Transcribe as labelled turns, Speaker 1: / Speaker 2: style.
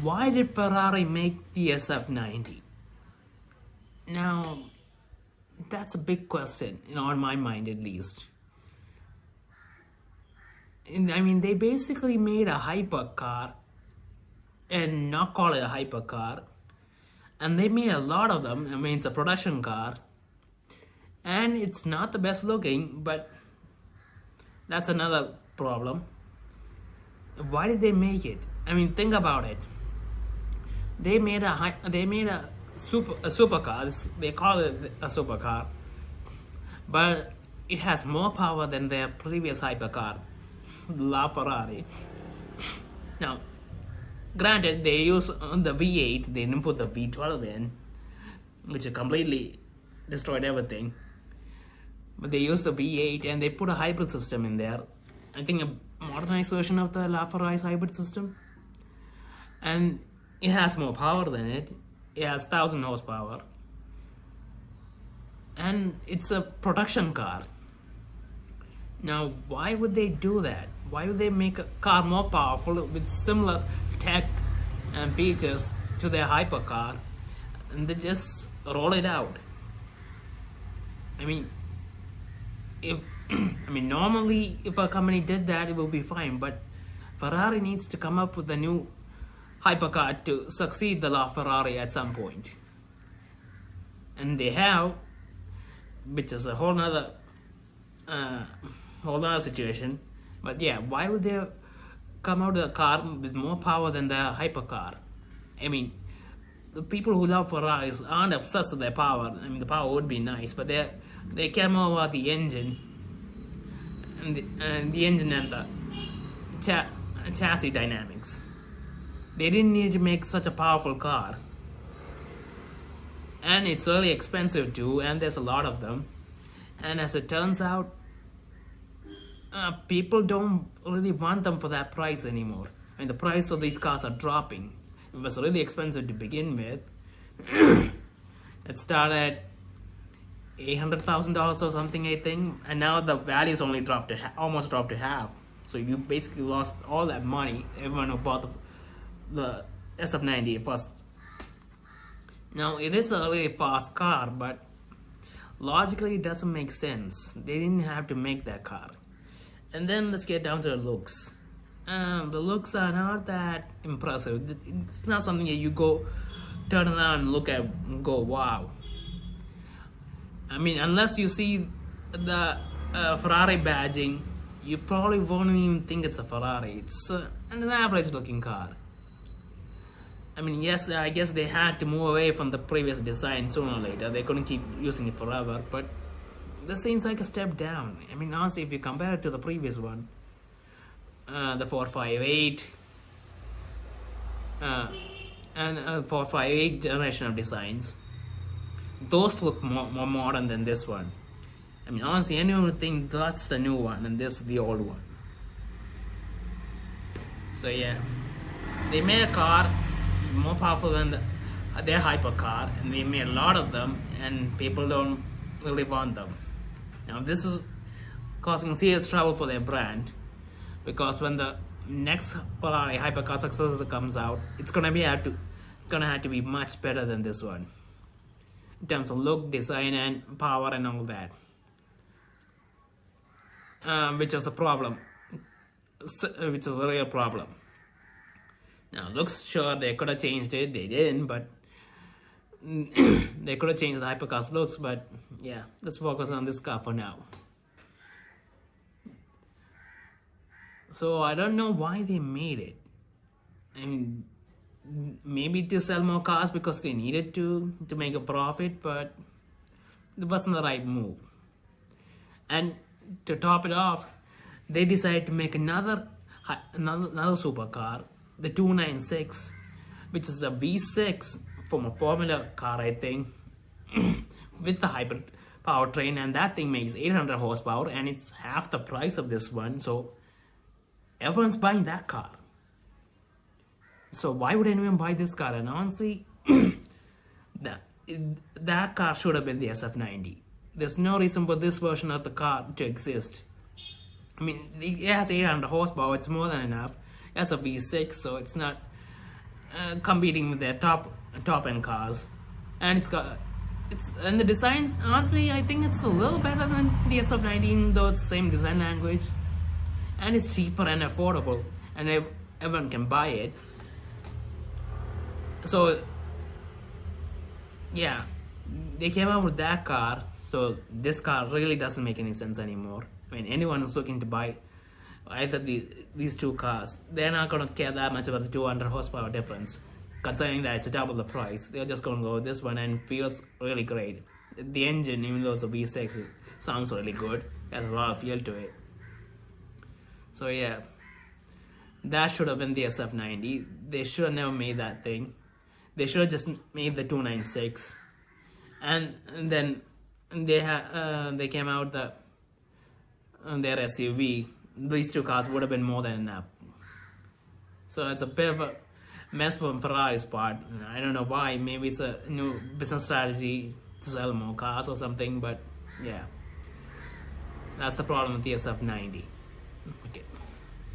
Speaker 1: why did Ferrari make the Sf90? Now, that's a big question, on my mind at least. I mean, they basically made a hypercar and not call it a hypercar. And they made a lot of them. I mean, it's a production car. And it's not the best looking, but that's another problem. Why did they make it? I mean, think about it. They made a supercar. They call it a supercar, but it has more power than their previous hypercar, La Ferrari. Now, granted, they use the V8. They didn't put the V12 in, which completely destroyed everything. But they used the V8 and they put a hybrid system in there. I think a modernized version of the La Ferrari's hybrid system. And it has more power than it. It has 1,000 horsepower. And it's a production car. Now, why would they do that? Why would they make a car more powerful with similar tech and features to their hypercar and they just roll it out? I mean, normally if a company did that, it will be fine, but Ferrari needs to come up with a new hypercar to succeed the La Ferrari at some point. And they have, which is a whole nother situation. But yeah, why would they come out with a car with more power than the hypercar? I mean, the people who love Ferraris aren't obsessed with their power. I mean, the power would be nice, but they care more about the engine and the engine and the chassis dynamics. They didn't need to make such a powerful car. And it's really expensive too, and there's a lot of them. And as it turns out, people don't really want them for that price anymore. I mean, the price of these cars are dropping. It was really expensive to begin with. It started at $800,000 or something, I think, and now the value's only dropped to almost dropped to half. So you basically lost all that money. Everyone who bought the Sf90 first. Now it is a really fast car, but logically it doesn't make sense. They didn't have to make that car. And then let's get down to the looks. The looks are not that impressive. It's not something that you go turn around and look at and go, wow. I mean, unless you see the Ferrari badging, you probably won't even think it's a Ferrari. It's an average looking car. I mean, yes, I guess they had to move away from the previous design sooner or later. They couldn't keep using it forever, but this seems like a step down. I mean, honestly, if you compare it to the previous one, the 458 and 458 generation of designs, those look more modern than this one. I mean, honestly, anyone would think that's the new one and this is the old one. So yeah, they made a car more powerful than their hypercar, and they made a lot of them, and people don't really want them. Now this is causing serious trouble for their brand, because when the next Ferrari hypercar successor comes out, it's gonna have to be much better than this one in terms of look, design, and power, and all that. Which is a problem, which is a real problem. Now, looks, sure, they could have changed it. They didn't, but they could have changed the hypercar's looks. But yeah, let's focus on this car for now. So I don't know why they made it. I mean, maybe to sell more cars because they needed to make a profit, but it wasn't the right move. And to top it off, they decided to make another supercar, the 296, which is a V6 from a Formula car, I think, with the hybrid powertrain, and that thing makes 800 horsepower, and it's half the price of this one. So everyone's buying that car. So why would anyone buy this car? And honestly, that car should have been the Sf90. There's no reason for this version of the car to exist. I mean, it has 800 horsepower, it's more than enough. It has a V6, so it's not competing with their top end cars, and and the design, honestly I think it's a little better than the SF90, though it's the same design language, and it's cheaper and affordable, and everyone can buy it. So yeah, they came out with that car, so this car really doesn't make any sense anymore. I mean, anyone who's looking to buy either these two cars, they're not going to care that much about the 200 horsepower difference, considering that it's double the price. They're just going to go with this one, and feels really great. The engine, even though it's a V6, it sounds really good. It has a lot of feel to it. So yeah, that should have been the SF90. They should have never made that thing. They should have just made the 296, and then they came out their SUV. These two cars would have been more than enough. So it's a bit of a mess from Ferrari's part. I don't know why. Maybe it's a new business strategy to sell more cars or something. But yeah, that's the problem with the SF90. Okay.